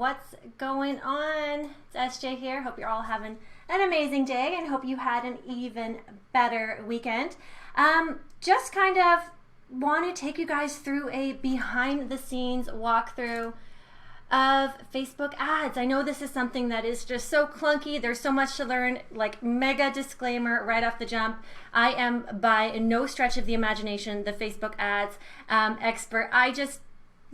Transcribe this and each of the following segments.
What's going on? It's SJ here. Hope you're all having an amazing day and hope you had an even better weekend. Just kind of want to take you guys through a behind the scenes walkthrough of Facebook ads. I know this is something that is just so clunky. There's so much to learn, like mega disclaimer right off the jump. I am by no stretch of the imagination the Facebook ads expert. I just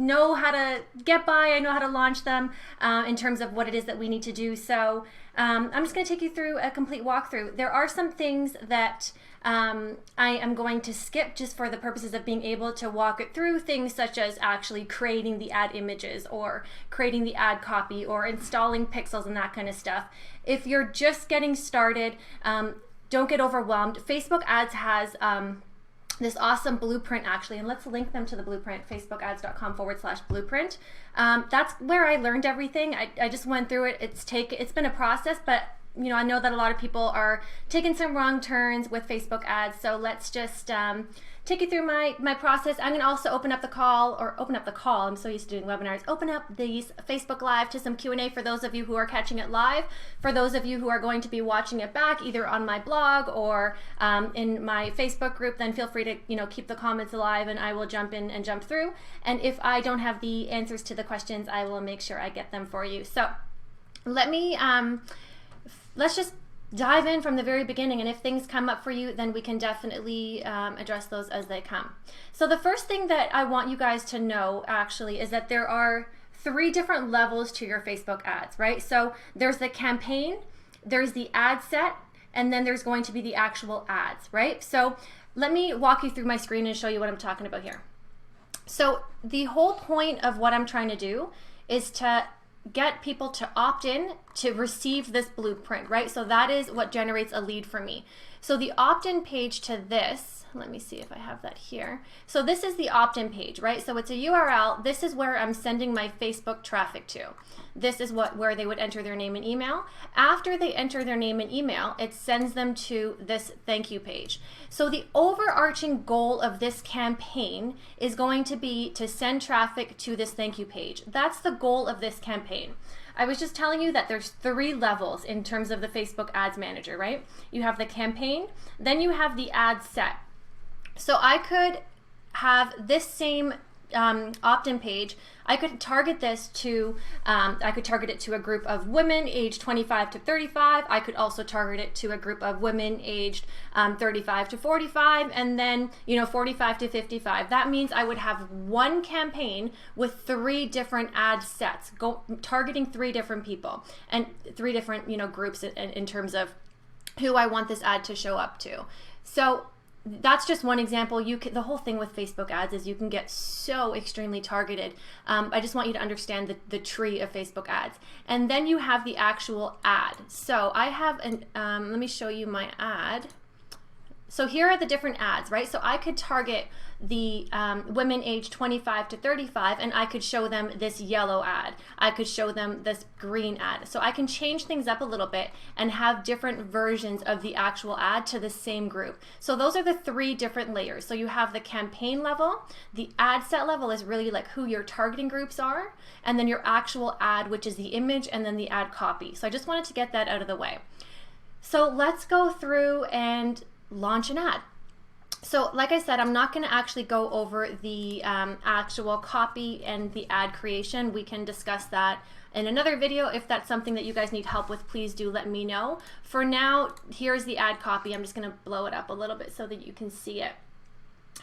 know how to get by. I know how to launch them in terms of what it is that we need to do. So I'm just going to take you through a complete walkthrough. There are some things that I am going to skip just for the purposes of being able to walk it through, things such as actually creating the ad images or creating the ad copy or installing pixels and that kind of stuff. If you're just getting started, don't get overwhelmed. Facebook ads has this awesome blueprint actually, and let's link them to the blueprint, facebookads.com/blueprint. That's where I learned everything. I just went through it. It's been a process, but you know, I know that a lot of people are taking some wrong turns with Facebook ads. So let's just take you through my process. I'm going to also open up the call. I'm so used to doing webinars. Open up these Facebook Live to some Q&A for those of you who are catching it live. For those of you who are going to be watching it back, either on my blog or in my Facebook group, then feel free to keep the comments alive, and I will jump in and jump through. And if I don't have the answers to the questions, I will make sure I get them for you. So let's just dive in from the very beginning, and if things come up for you, then we can definitely address those as they come. So the first thing that I want you guys to know actually is that there are 3 different levels to your Facebook ads, right? So there's the campaign, there's the ad set, and then there's going to be the actual ads, right? So let me walk you through my screen and show you what I'm talking about here. So the whole point of what I'm trying to do is to get people to opt in to receive this blueprint, right? So that is what generates a lead for me. So the opt-in page to this, let me see if I have that here. So this is the opt-in page, right? So it's a URL. This is where I'm sending my Facebook traffic to. This is where they would enter their name and email. After they enter their name and email, it sends them to this thank you page. So the overarching goal of this campaign is going to be to send traffic to this thank you page. That's the goal of this campaign. I was just telling you that there's 3 levels in terms of the Facebook Ads Manager, right? You have the campaign, then you have the ad set. So I could have this same opt-in page. I could target this to, I could target it to a group of women aged 25 to 35. I could also target it to a group of women aged 35 to 45, and then 45 to 55. That means I would have one campaign with 3 different ad sets, targeting 3 different people and 3 different groups in terms of who I want this ad to show up to. So that's just one example. The whole thing with Facebook ads is you can get so extremely targeted. I just want you to understand the tree of Facebook ads. And then you have the actual ad. So I have let me show you my ad. So here are the different ads, right? So I could target the women aged 25 to 35, and I could show them this yellow ad. I could show them this green ad. So I can change things up a little bit and have different versions of the actual ad to the same group. So those are the 3 different layers. So you have the campaign level, the ad set level is really like who your targeting groups are, and then your actual ad, which is the image, and then the ad copy. So I just wanted to get that out of the way. So let's go through and launch an ad. So like I said, I'm not going to actually go over the actual copy and the ad creation. We can discuss that in another video. If that's something that you guys need help with, please do let me know. For now, here's the ad copy. I'm just going to blow it up a little bit so that you can see it.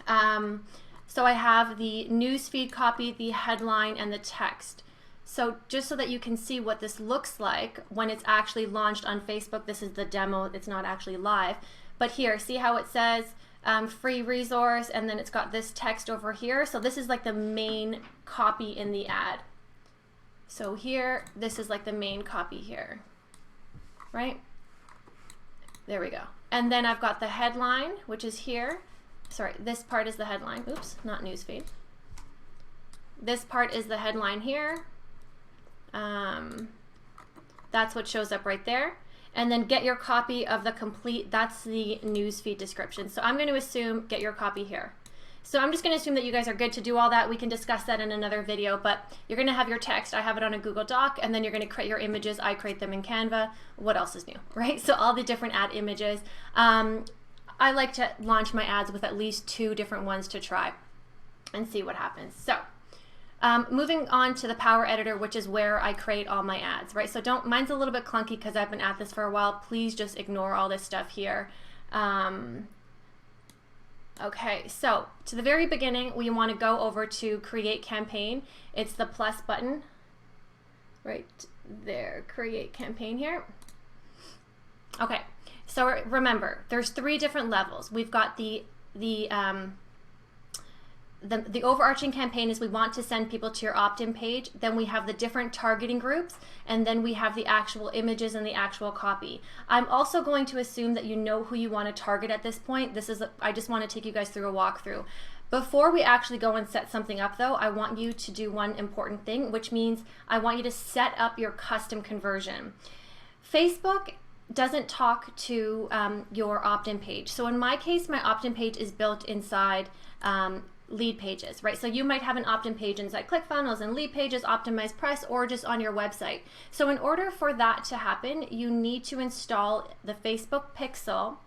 So I have the newsfeed copy, the headline, and the text. So just so that you can see what this looks like when it's actually launched on Facebook, this is the demo. It's not actually live. But here, see how it says free resource, and then it's got this text over here. So this is like the main copy in the ad. So here, this is like the main copy here, right? There we go. And then I've got the headline, which is here. Sorry, this part is the headline. Oops, not newsfeed. This part is the headline here. That's what shows up right there. And then get your copy of the complete, that's the newsfeed description. So I'm going to assume get your copy here. So I'm just going to assume that you guys are good to do all that. We can discuss that in another video, but you're going to have your text. I have it on a Google Doc, and then you're going to create your images. I create them in Canva. What else is new, right? So all the different ad images. I like to launch my ads with at least 2 different ones to try and see what happens. So moving on to the Power Editor, which is where I create all my ads, right? So mine's a little bit clunky because I've been at this for a while. Please just ignore all this stuff here. Okay, so to the very beginning, we want to go over to Create Campaign. It's the plus button right there, Create Campaign here. Okay, so remember, there's 3 different levels. We've got the overarching campaign is we want to send people to your opt-in page. Then we have the different targeting groups, and then we have the actual images and the actual copy. I'm also going to assume that you know who you want to target at this point. I just want to take you guys through a walkthrough. Before we actually go and set something up though, I want you to do one important thing, which means I want you to set up your custom conversion. Facebook doesn't talk to your opt-in page. So in my case, my opt-in page is built inside Lead Pages, right? So you might have an opt-in page inside ClickFunnels and Lead Pages, Optimize Press, or just on your website. So in order for that to happen, you need to install the Facebook Pixel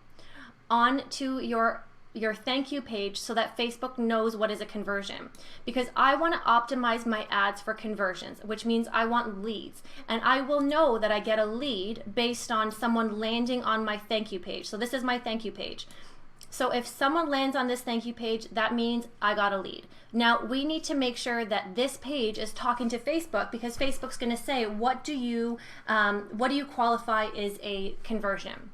onto your thank you page so that Facebook knows what is a conversion. Because I want to optimize my ads for conversions, which means I want leads. And I will know that I get a lead based on someone landing on my thank you page. So this is my thank you page. So if someone lands on this thank you page, that means I got a lead. Now we need to make sure that this page is talking to Facebook, because Facebook's going to say, what do you qualify as a conversion?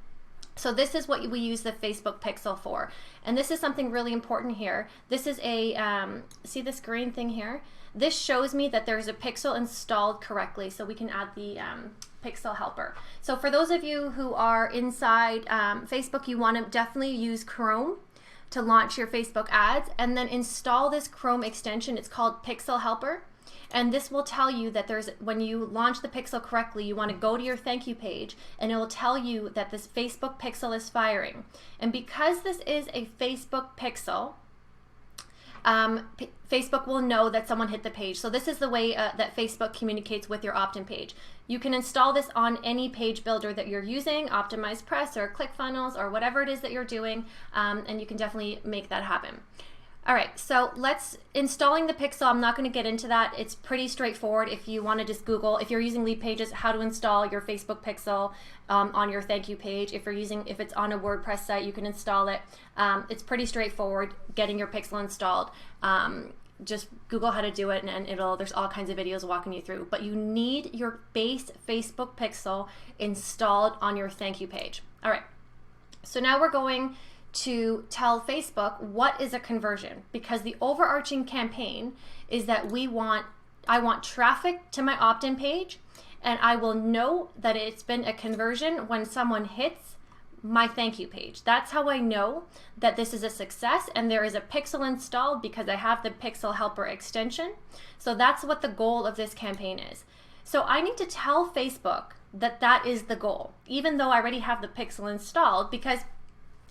So this is what we use the Facebook Pixel for. And this is something really important here. This is a, see this green thing here? This shows me that there's a pixel installed correctly, so we can add the Pixel Helper. So for those of you who are inside Facebook, you want to definitely use Chrome to launch your Facebook ads, and then install this Chrome extension. It's called Pixel Helper. And this will tell you that when you launch the pixel correctly, you want to go to your thank you page, and it will tell you that this Facebook pixel is firing. And because this is a Facebook pixel, Facebook will know that someone hit the page. So this is the way that Facebook communicates with your opt-in page. You can install this on any page builder that you're using, Optimize Press or ClickFunnels or whatever it is that you're doing, and you can definitely make that happen. All right, so installing the pixel, I'm not going to get into that. It's pretty straightforward. If you want to just Google, if you're using Lead Pages, how to install your Facebook pixel on your thank you page. If it's on a WordPress site, you can install it. It's pretty straightforward getting your pixel installed. Just Google how to do it, and there's all kinds of videos walking you through. But you need your base Facebook pixel installed on your thank you page. All right, so now we're going to tell Facebook what is a conversion, because the overarching campaign is that I want traffic to my opt-in page, and I will know that it's been a conversion when someone hits my thank you page. That's how I know that this is a success, and there is a pixel installed because I have the Pixel Helper extension. So that's what the goal of this campaign is. So I need to tell Facebook that that is the goal, even though I already have the pixel installed, because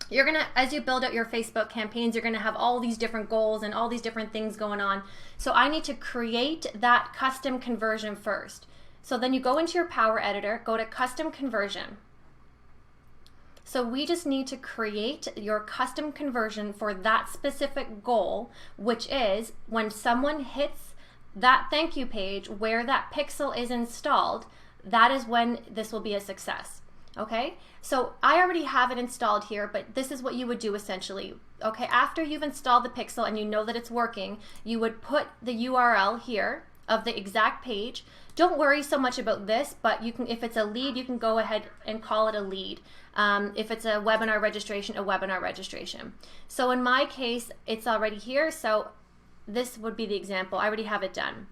you're gonna, as you build out your Facebook campaigns, you're gonna have all these different goals and all these different things going on. So I need to create that custom conversion first. So then you go into your Power Editor, go to Custom Conversion. So we just need to create your custom conversion for that specific goal, which is when someone hits that thank you page where that pixel is installed, that is when this will be a success. Okay, so I already have it installed here, but this is what you would do essentially. Okay, after you've installed the pixel and you know that it's working, you would put the URL here of the exact page. Don't worry so much about this, but you can, if it's a lead, you can go ahead and call it a lead. If it's a webinar registration, a webinar registration. So in my case, it's already here, so this would be the example. I already have it done.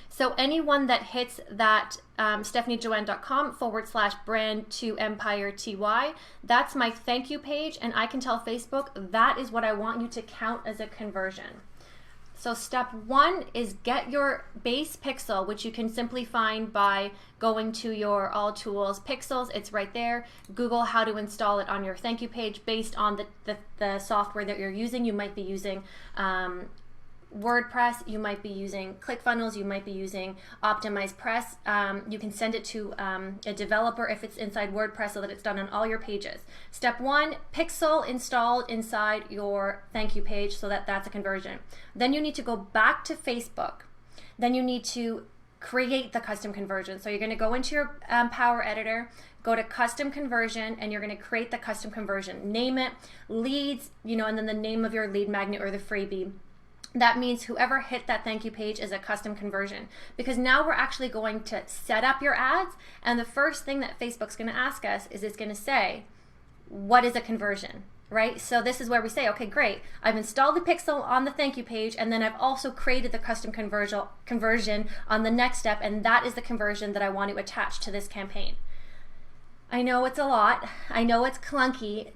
So anyone that hits that stephanijoanne.com/brand2empirety, that's my thank you page, and I can tell Facebook that is what I want you to count as a conversion. So step one is get your base pixel, which you can simply find by going to your All Tools Pixels. It's right there. Google how to install it on your thank you page based on the software that you're using. You might be using WordPress, you might be using ClickFunnels, you might be using OptimizePress. You can send it to a developer if it's inside WordPress so that it's done on all your pages. Step one, pixel installed inside your thank you page, so that's a conversion. Then you need to go back to Facebook. Then you need to create the custom conversion. So you're going to go into your Power Editor, go to custom conversion, and you're going to create the custom conversion. Name it leads, and then the name of your lead magnet or the freebie. That means whoever hit that thank you page is a custom conversion, because now we're actually going to set up your ads, and the first thing that Facebook's going to ask us is it's going to say, what is a conversion, right? So this is where we say, okay, great, I've installed the pixel on the thank you page, and then I've also created the custom conversion on the next step, and that is the conversion that I want to attach to this campaign. I know it's a lot. I know it's clunky.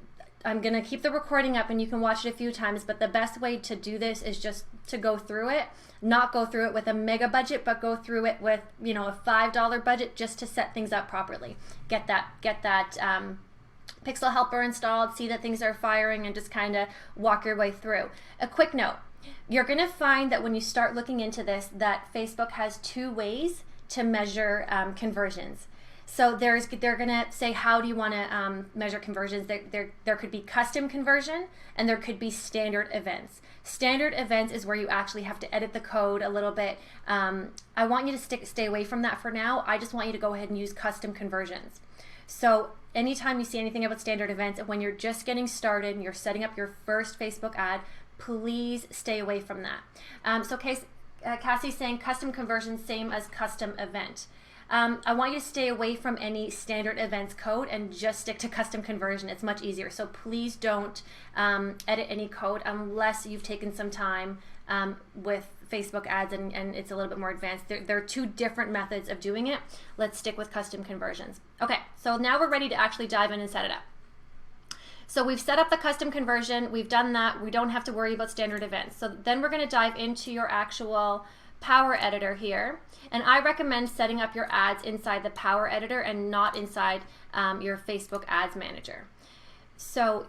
I'm going to keep the recording up and you can watch it a few times, but the best way to do this is just to go through it, not go through it with a mega budget, but go through it with, a $5 budget just to set things up properly. Get that Pixel Helper installed, see that things are firing, and just kind of walk your way through. A quick note, you're going to find that when you start looking into this, that Facebook has two ways to measure conversions. So they're going to say, how do you want to measure conversions? There could be custom conversion, and there could be standard events. Standard events is where you actually have to edit the code a little bit. I want you to stay away from that for now. I just want you to go ahead and use custom conversions. So anytime you see anything about standard events, when you're just getting started and you're setting up your first Facebook ad, please stay away from that. So Cassie's saying custom conversion, same as custom event. I want you to stay away from any standard events code and just stick to custom conversion. It's much easier. So please don't edit any code unless you've taken some time with Facebook ads and it's a little bit more advanced. There are two different methods of doing it. Let's stick with custom conversions. Okay, so now we're ready to actually dive in and set it up. So we've set up the custom conversion. We've done that. We don't have to worry about standard events. So then we're going to dive into your actual Power Editor here, and I recommend setting up your ads inside the Power Editor and not inside your Facebook Ads Manager. So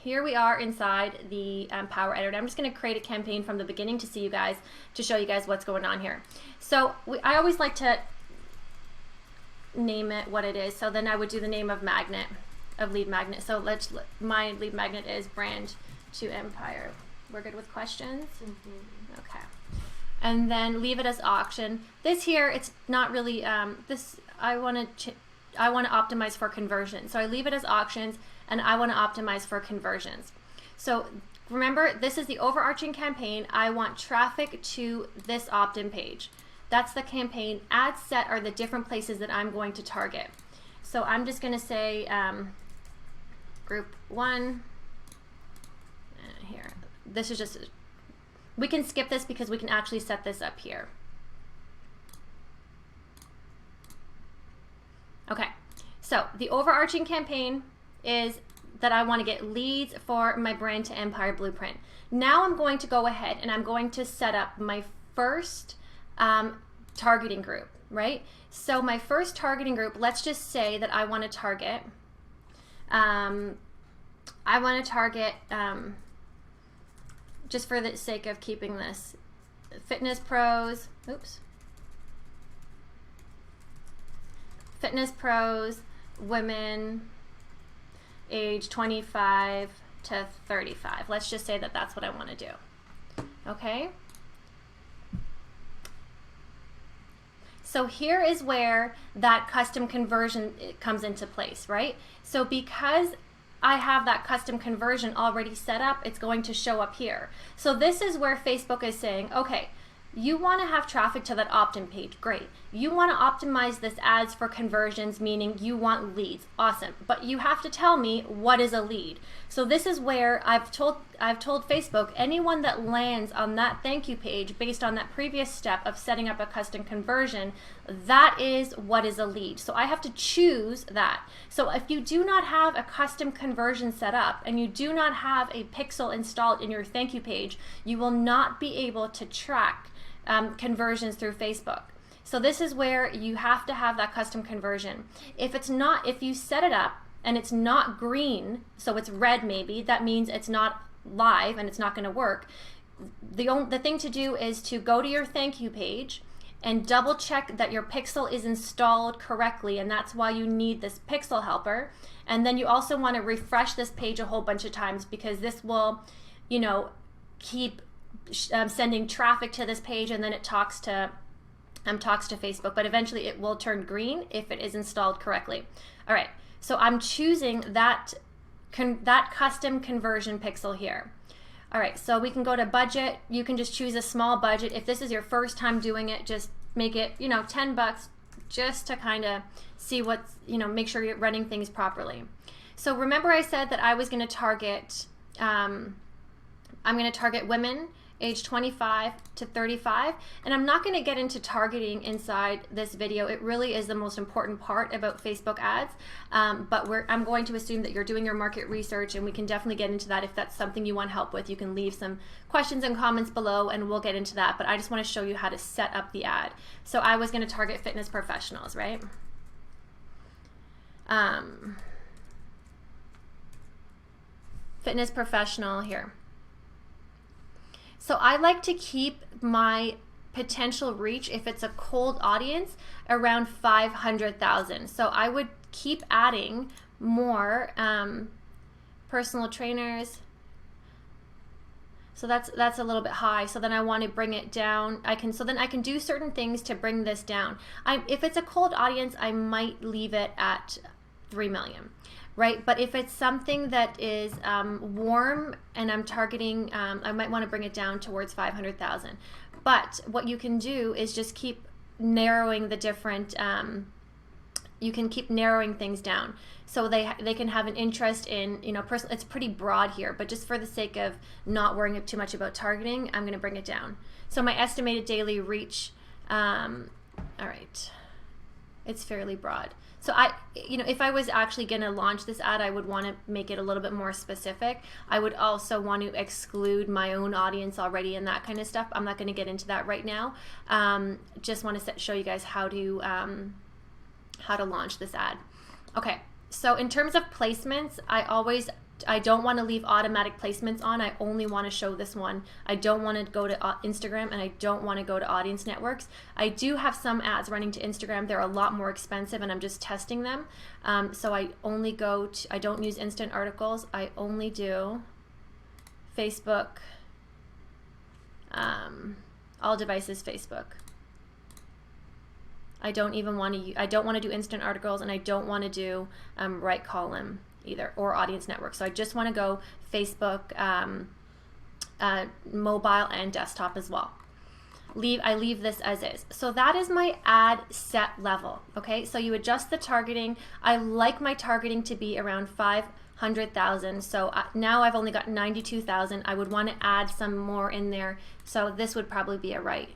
here we are inside the Power Editor. I'm just going to create a campaign from the beginning to show you guys what's going on here. So I always like to name it what it is. So then I would do the name of lead magnet. So my lead magnet is Brand to Empire. We're good with questions? Mm-hmm. Okay. And then leave it as auction. This here, it's not really, I want to optimize for conversion. So I leave it as auctions, and I want to optimize for conversions. So remember, this is the overarching campaign. I want traffic to this opt-in page. That's the campaign. Ads set are the different places that I'm going to target. So I'm just going to say group 1. Here. This is just, we can skip this because we can actually set this up here. Okay, so the overarching campaign is that I want to get leads for my Brand to Empire blueprint. Now I'm going to go ahead and I'm going to set up my first targeting group, right? So my first targeting group, let's just say that I want to target, just for the sake of keeping this, fitness pros, women age 25 to 35. Let's just say that that's what I want to do. Okay? So here is where that custom conversion comes into place, right? So because I have that custom conversion already set up, it's going to show up here. So this is where Facebook is saying, okay, You want to have traffic to that opt-in page. Great. You want to optimize this ads for conversions, meaning you want leads. Awesome. But you have to tell me what is a lead. So this is where I've told Facebook, anyone that lands on that thank you page based on that previous step of setting up a custom conversion, that is what is a lead. So I have to choose that. So if you do not have a custom conversion set up and you do not have a pixel installed in your thank you page, you will not be able to track conversions through Facebook. So this is where you have to have that custom conversion. If you set it up and it's not green, so it's red maybe, that means it's not live and it's not going to work. The thing to do is to go to your thank you page and double check that your pixel is installed correctly, and that's why you need this pixel helper. And then you also want to refresh this page a whole bunch of times, because this will, keep sending traffic to this page, and then it talks to Facebook, but eventually it will turn green if it is installed correctly. All right, so I'm choosing that custom conversion pixel here. All right, so we can go to budget. You can just choose a small budget. If this is your first time doing it, just make it, $10 just to kind of see what's, make sure you're running things properly. So remember I said that I was going to target, I'm going to target women age 25 to 35, and I'm not going to get into targeting inside this video. It really is the most important part about Facebook ads, but I'm going to assume that you're doing your market research, and we can definitely get into that. If that's something you want help with, you can leave some questions and comments below and we'll get into that, but I just want to show you how to set up the ad. So I was going to target fitness professionals, right? Fitness professional here. So I like to keep my potential reach, if it's a cold audience, around 500,000. So I would keep adding more personal trainers. So that's a little bit high. So then I want to bring it down. So then I can do certain things to bring this down. If it's a cold audience, I might leave it at 3 million. Right, but if it's something that is warm and I'm targeting, I might want to bring it down towards 500,000. But what you can do is just keep narrowing the different, you can keep narrowing things down. So they can have an interest in, it's pretty broad here, but just for the sake of not worrying too much about targeting, I'm going to bring it down. So my estimated daily reach, all right, it's fairly broad. So if I was actually going to launch this ad, I would want to make it a little bit more specific. I would also want to exclude my own audience already and that kind of stuff. I'm not going to get into that right now. Just want to show you guys how to launch this ad. Okay, so in terms of placements, I don't want to leave automatic placements on. I only want to show this one. I don't want to go to Instagram, and I don't want to go to audience networks. I do have some ads running to Instagram. They're a lot more expensive, and I'm just testing them. So I don't use instant articles. I only do Facebook, all devices Facebook. I don't want to do instant articles, and I don't want to do right column either, or audience network. So I just want to go Facebook, mobile and desktop as well. I leave this as is. So that is my ad set level. Okay, so you adjust the targeting. I like my targeting to be around 500,000. So now I've only got 92,000. I would want to add some more in there. So this would probably be a right.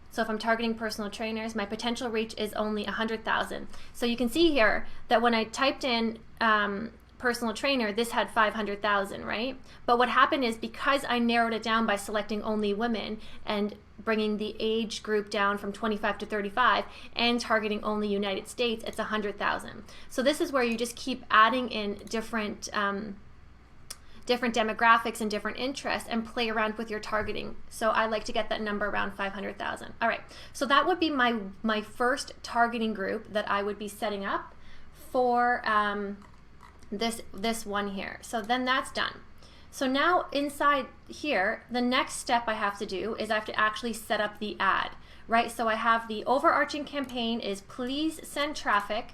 So if I'm targeting personal trainers, my potential reach is only 100,000. So you can see here that when I typed in personal trainer, this had 500,000, right? But what happened is, because I narrowed it down by selecting only women and bringing the age group down from 25 to 35 and targeting only United States, it's 100,000. So this is where you just keep adding in different demographics and different interests and play around with your targeting. So I like to get that number around 500,000. All right, so that would be my first targeting group that I would be setting up for this one here. So then that's done. So now inside here, the next step I have to do is I have to actually set up the ad, right? So I have the overarching campaign is please send traffic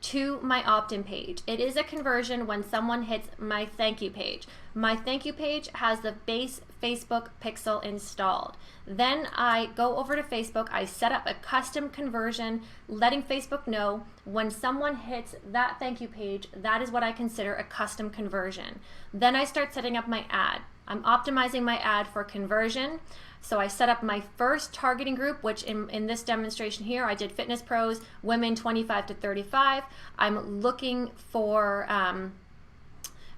to my opt-in page. It is a conversion when someone hits my thank you page. My thank you page has the base Facebook pixel installed. Then I go over to Facebook, I set up a custom conversion, letting Facebook know when someone hits that thank you page, that is what I consider a custom conversion. Then I start setting up my ad. I'm optimizing my ad for conversion. So I set up my first targeting group, which in this demonstration here, I did fitness pros, women 25 to 35. I'm looking for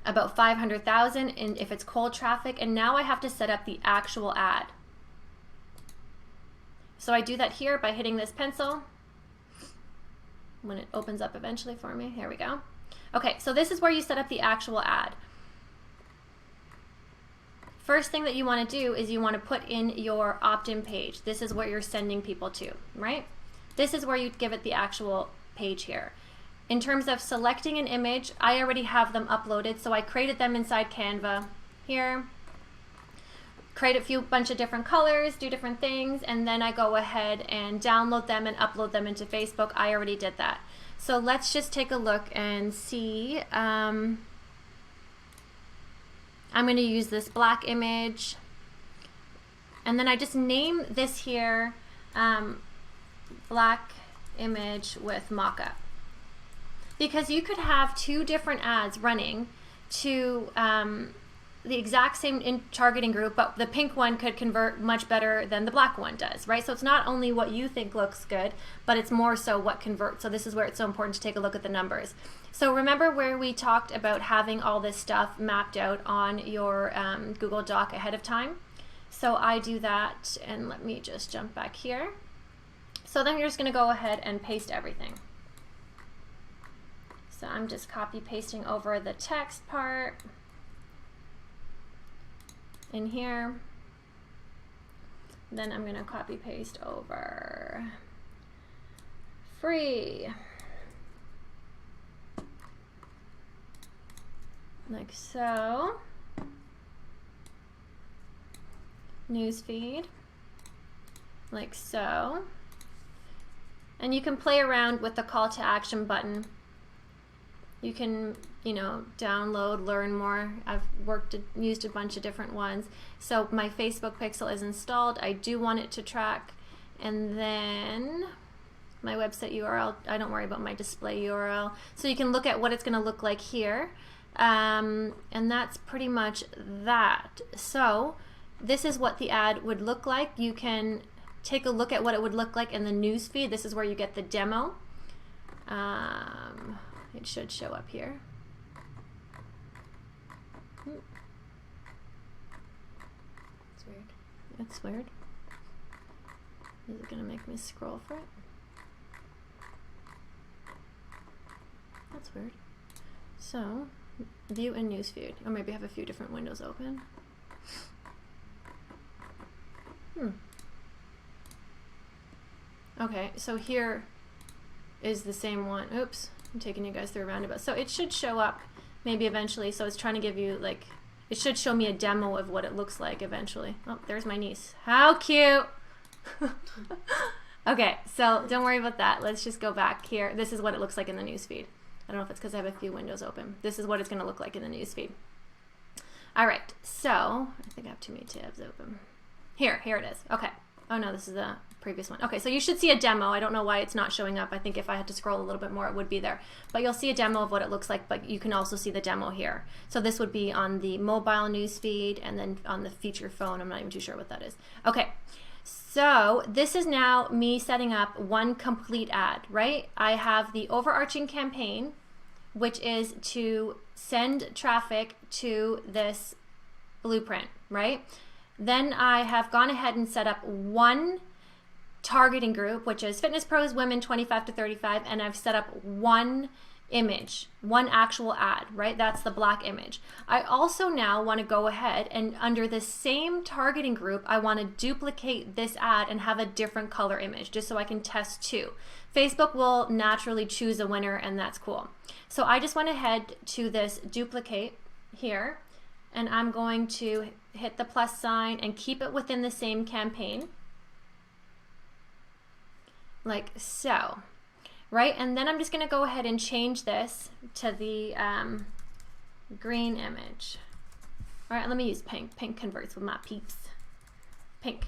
about 500,000 and if it's cold traffic, and now I have to set up the actual ad. So I do that here by hitting this pencil when it opens up eventually for me. Here we go. Okay, so this is where you set up the actual ad. First thing that you want to do is you want to put in your opt-in page. This is where you're sending people to, right? This is where you give it the actual page here. In terms of selecting an image, I already have them uploaded, so I created them inside Canva here. Create a bunch of different colors, do different things, and then I go ahead and download them and upload them into Facebook. I already did that. So let's just take a look and see. I'm going to use this black image, and then I just name this here black image with mockup, because you could have two different ads running to the exact same targeting group, but the pink one could convert much better than the black one does, right? So it's not only what you think looks good, but it's more so what converts. So this is where it's so important to take a look at the numbers. So remember where we talked about having all this stuff mapped out on your Google Doc ahead of time? So I do that, and let me just jump back here. So then you're just gonna go ahead and paste everything. So I'm just copy pasting over the text part in here. Then I'm gonna copy paste over free, like so. Newsfeed, like so. And you can play around with the call to action button. You can, download, learn more. I've used a bunch of different ones. So my Facebook pixel is installed. I do want it to track. And then my website URL, I don't worry about my display URL. So you can look at what it's going to look like here. And that's pretty much that. So this is what the ad would look like. You can take a look at what it would look like in the news feed. This is where you get the demo. It should show up here. It's weird. It's weird. Is it going to make me scroll for it? That's weird. So, view and newsfeed. Or maybe I have a few different windows open. Okay, so here is the same one. Oops, I'm taking you guys through a roundabout. So it should show up maybe eventually. So it's trying to give you, like, it should show me a demo of what it looks like eventually. Oh, there's my niece. How cute! Okay, so don't worry about that. Let's just go back here. This is what it looks like in the newsfeed. I don't know if it's because I have a few windows open. This is what it's going to look like in the newsfeed. All right, so I think I have too many tabs open. Here it is. Okay. Oh no, this is the previous one. Okay, so you should see a demo. I don't know why it's not showing up. I think if I had to scroll a little bit more, it would be there. But you'll see a demo of what it looks like, but you can also see the demo here. So this would be on the mobile news feed and then on the feature phone. I'm not even too sure what that is. Okay, so this is now me setting up one complete ad, right? I have the overarching campaign, which is to send traffic to this blueprint, right? Then I have gone ahead and set up one targeting group, which is fitness pros, women 25 to 35, and I've set up one image, one actual ad, right? That's the black image. I also now want to go ahead and under the same targeting group, I want to duplicate this ad and have a different color image just so I can test two. Facebook will naturally choose a winner, and that's cool. So I just went ahead to this duplicate here, and I'm going to hit the plus sign and keep it within the same campaign, like so. right? And then I'm just going to go ahead and change this to the green image. All right, let me use pink. Pink converts with my peeps. Pink.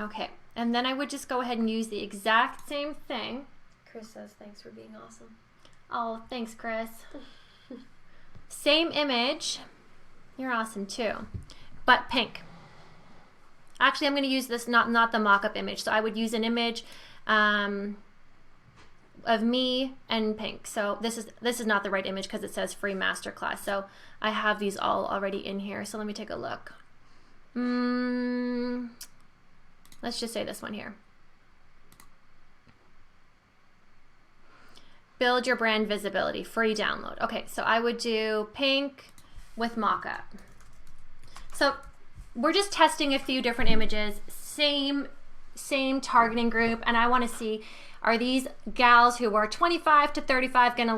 Okay, and then I would just go ahead and use the exact same thing. Chris says thanks for being awesome. Oh, thanks, Chris. Same image. You're awesome too, but pink. Actually, I'm going to use this, not the mock-up image. So I would use an image of me and pink. So this is not the right image because it says free masterclass. So I have these all already in here. So let me take a look. Let's just say this one here. Build your brand visibility, free download. Okay, so I would do pink with mock-up. So we're just testing a few different images, same targeting group, and I want to see, are these gals who are 25 to 35 gonna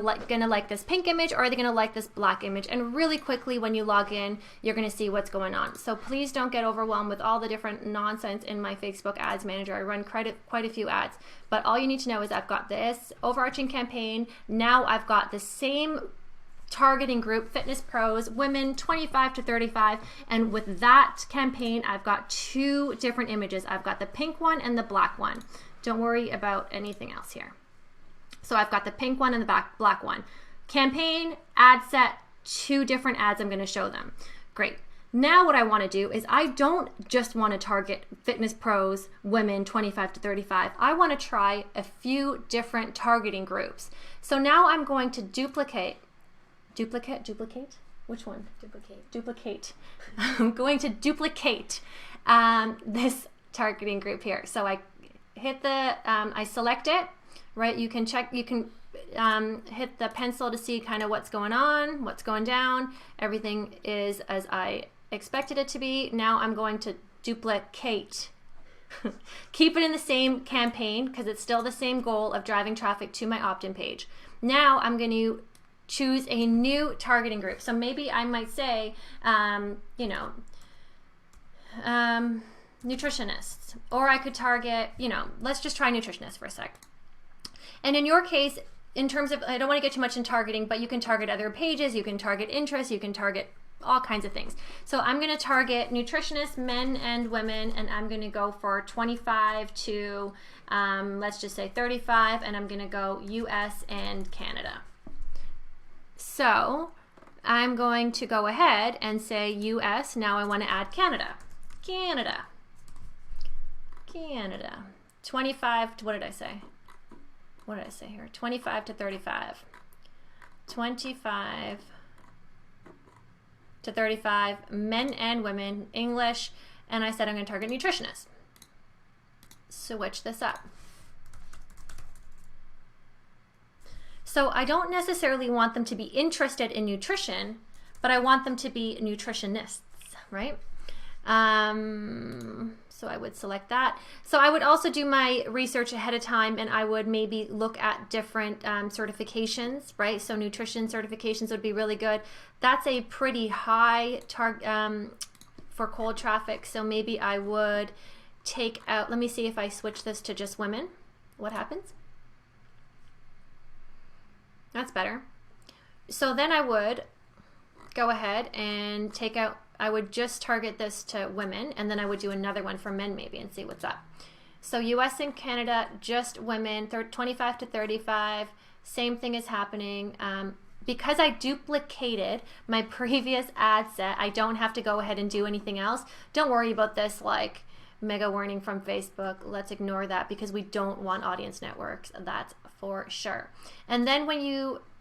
like this pink image, or are they gonna like this black image? And really quickly when you log in, you're gonna see what's going on. So please don't get overwhelmed with all the different nonsense in my Facebook Ads Manager. I run quite a few ads, but all you need to know is I've got this overarching campaign. Now I've got the same targeting group, fitness pros, women 25 to 35, and with that campaign I've got two different images. I've got the pink one and the black one. Don't worry about anything else here. So I've got the pink one and the black one. Campaign, ad set, two different ads I'm going to show them. Great. Now what I want to do is I don't just want to target fitness pros, women 25 to 35. I want to try a few different targeting groups. So now I'm going to duplicate. Which one? Duplicate. I'm going to duplicate this targeting group here. So I hit the, I select it, right? You can hit the pencil to see kind of what's going on, what's going down. Everything is as I expected it to be. Now I'm going to duplicate. Keep it in the same campaign because it's still the same goal of driving traffic to my opt-in page. Now I'm going to choose a new targeting group. So maybe I might say, nutritionists, or I could target, let's just try nutritionists for a sec. And in your case, in terms of, I don't want to get too much in targeting, but you can target other pages, you can target interests, you can target all kinds of things. So I'm going to target nutritionists, men and women, and I'm going to go for 25 to, let's just say 35, and I'm going to go US and Canada. So I'm going to go ahead and say US. Now I want to add Canada. Canada. 25 to, what did I say? What did I say here? 25 to 35. 25 to 35, men and women, English, and I said I'm going to target nutritionists. Switch this up. So I don't necessarily want them to be interested in nutrition, but I want them to be nutritionists, right? So I would select that. So I would also do my research ahead of time, and I would maybe look at different certifications, right? So nutrition certifications would be really good. That's a pretty high target for cold traffic. So maybe I would take out, let me see if I switch this to just women. What happens? That's better. So then I would go ahead and take out, I would just target this to women, and then I would do another one for men maybe and see what's up. So US and Canada, just women, 25 to 35, same thing is happening. Because I duplicated my previous ad set, I don't have to go ahead and do anything else. Don't worry about this like mega warning from Facebook. Let's ignore that because we don't want audience networks. That's for sure. And then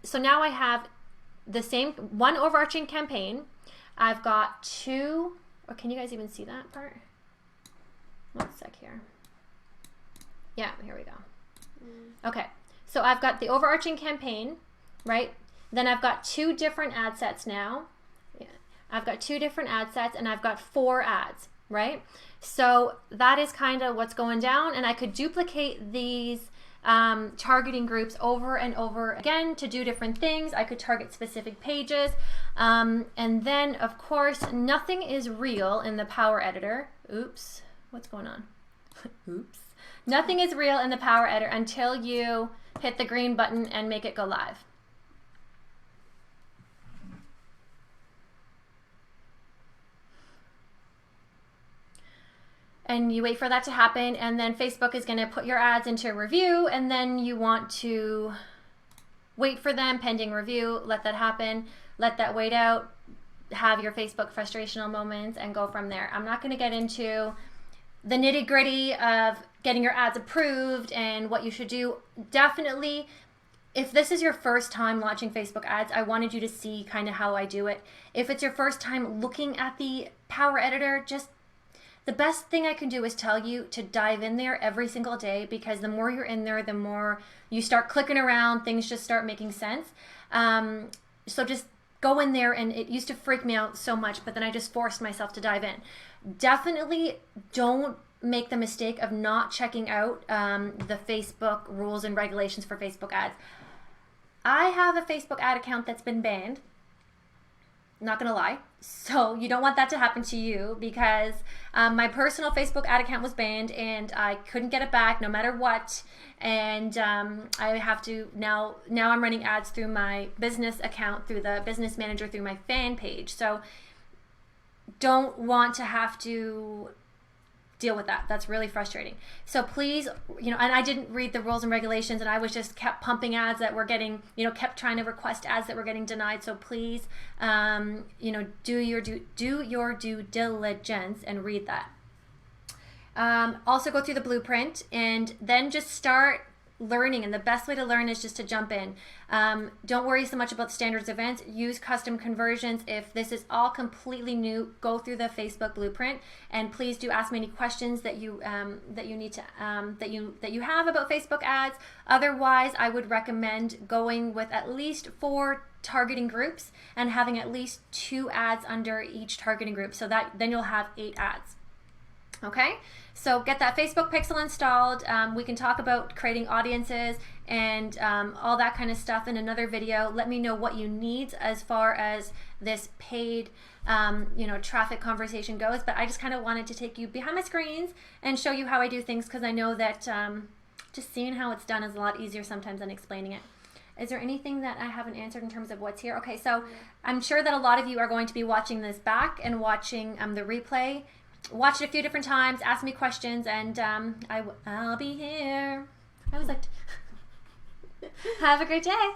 so now I have the same one overarching campaign. I've got two, or can you guys even see that part? One sec here. Yeah, here we go. Okay, so I've got the overarching campaign, right? Then I've got two different ad sets now. Yeah. I've got two different ad sets and I've got 4 ads, right? So that is kind of what's going down, and I could duplicate these targeting groups over and over again to do different things. I could target specific pages, and then of course nothing is real in the Power Editor. Oops, what's going on? Oops. Nothing is real in the Power Editor until you hit the green button and make it go live. And you wait for that to happen, and then Facebook is going to put your ads into review, and then you want to wait for them pending review, let that happen, let that wait out, have your Facebook frustrational moments, and go from there. I'm not going to get into the nitty gritty of getting your ads approved and what you should do. Definitely, if this is your first time launching Facebook ads, I wanted you to see kind of how I do it. If it's your first time looking at the Power Editor, just the best thing I can do is tell you to dive in there every single day, because the more you're in there, the more you start clicking around, things just start making sense. So just go in there, and it used to freak me out so much, but then I just forced myself to dive in. Definitely don't make the mistake of not checking out the Facebook rules and regulations for Facebook ads. I have a Facebook ad account that's been banned. Not gonna lie. So you don't want that to happen to you, because my personal Facebook ad account was banned and I couldn't get it back no matter what. And I have to now I'm running ads through my business account, through the business manager, through my fan page. So don't want to have to deal with that. That's really frustrating. So please, and I didn't read the rules and regulations, and I was just kept pumping ads that were getting, kept trying to request ads that were getting denied. So please, do your due diligence and read that. Also go through the blueprint and then just start learning, and the best way to learn is just to jump in. Don't worry so much about standards events. Use custom conversions. If this is all completely new, go through the Facebook blueprint, and please do ask me any questions that you need to that you have about Facebook ads. Otherwise, I would recommend going with at least 4 targeting groups and having at least 2 ads under each targeting group, so that then you'll have 8 ads. Okay, so get that Facebook Pixel installed. We can talk about creating audiences and all that kind of stuff in another video. Let me know what you need as far as this paid traffic conversation goes, but I just kind of wanted to take you behind my screens and show you how I do things, because I know that just seeing how it's done is a lot easier sometimes than explaining it. Is there anything that I haven't answered in terms of what's here? Okay, so I'm sure that a lot of you are going to be watching this back and watching the replay. Watch it a few different times, ask me questions, and I'll be here. I was like, have a great day.